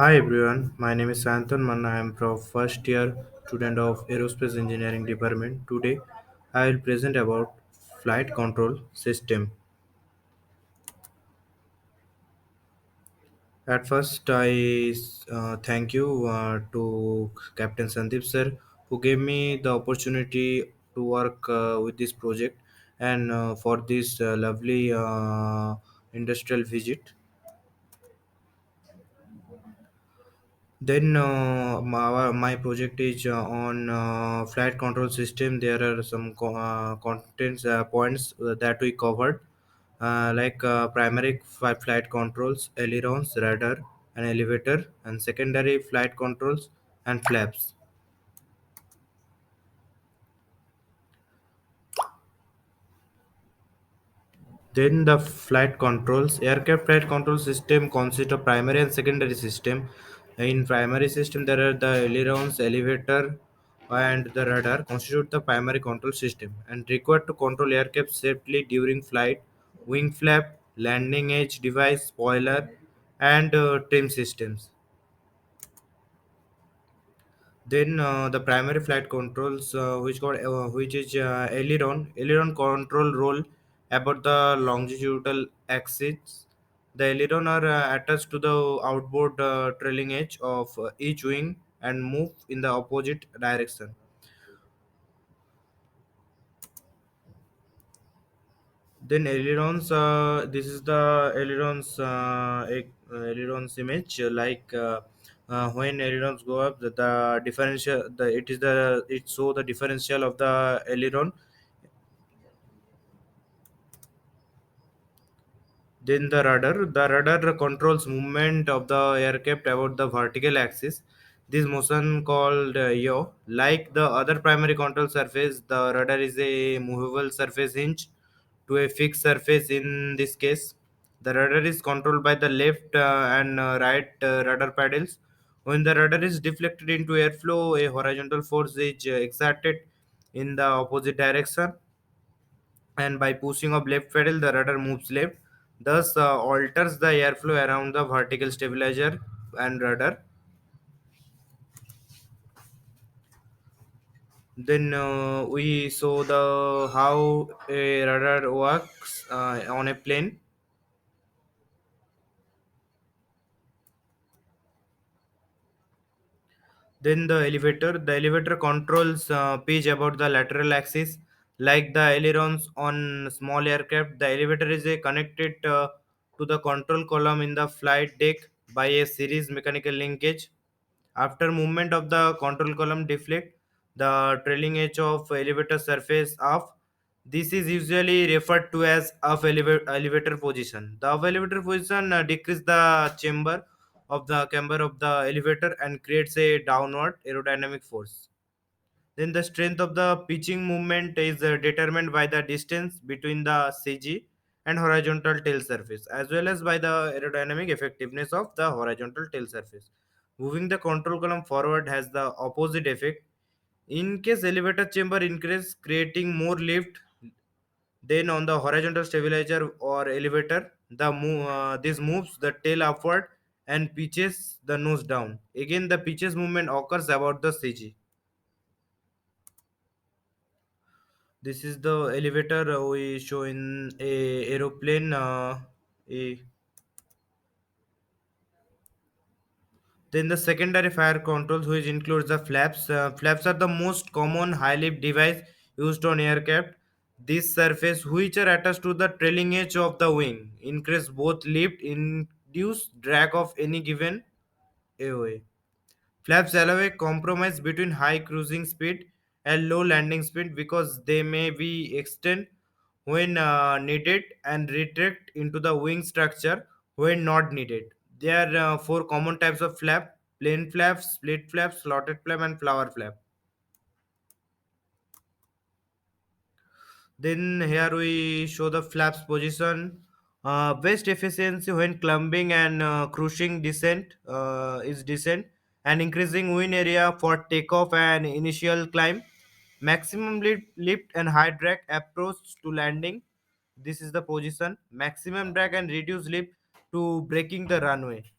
Hi everyone, my name is Sayantan Manna. I am from first year student of Aerospace Engineering department. Today, I will present about flight control system. At first, I thank you to Captain Sandeep sir who gave me the opportunity to work with this project and for this lovely industrial visit. Then my project is on flight control system. There are some contents points that we covered, like primary flight controls, ailerons, radar, and elevator, and secondary flight controls and flaps. Then the flight controls. Aircraft flight control system consists of primary and secondary system. In primary system, there are the ailerons, elevator, and the radar constitute the primary control system and required to control aircraft safely during flight, wing flap, landing edge device, spoiler, and trim systems. Then the primary flight controls, which is aileron control role about the longitudinal axis. The aileron are attached to the outboard trailing edge of each wing and move in the opposite direction. Then ailerons. This is the ailerons image. When ailerons go up, the differential. It show the differential of the aileron. Then the rudder controls movement of the aircraft about the vertical axis. This motion called yaw. Like the other primary control surface, the rudder is a movable surface hinge to a fixed surface. In this case, the rudder is controlled by the left and right rudder paddles. When the rudder is deflected into airflow, a horizontal force is exerted in the opposite direction, and by pushing of left pedal the rudder moves left, thus alters the airflow around the vertical stabilizer and rudder. Then we saw the how a rudder works on a plane. Then the elevator controls pitch about the lateral axis. Like the ailerons on small aircraft, the elevator is connected to the control column in the flight deck by a series mechanical linkage. After movement of the control column deflect, the trailing edge of elevator surface off. This is usually referred to as elevator position. The off elevator position decrease the camber of the elevator and creates a downward aerodynamic force. Then the strength of the pitching movement is determined by the distance between the CG and horizontal tail surface, as well as by the aerodynamic effectiveness of the horizontal tail surface. Moving the control column forward has the opposite effect. In case elevator chamber increase, creating more lift, then on the horizontal stabilizer or elevator, this moves the tail upward and pitches the nose down. Again, the pitches movement occurs about the CG. This is the elevator we show in a aeroplane. A, then the secondary fire controls, which includes the flaps. Flaps are the most common high lift device used on aircraft. This surface, which are attached to the trailing edge of the wing, increase both lift, induce drag of any given AOA. Flaps allow a compromise between high cruising speed and low landing speed because they may be extend when needed and retract into the wing structure when not needed. There are four common types of flap: plain flap, split flap, slotted flap, and flower flap. Then here we show the flaps position. Best efficiency when climbing and cruising descent is descent and increasing wing area for takeoff and initial climb. Maximum lift and high drag approach to landing. This is the position. Maximum drag and reduce lift to breaking the runway.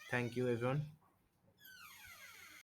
Thank you, everyone.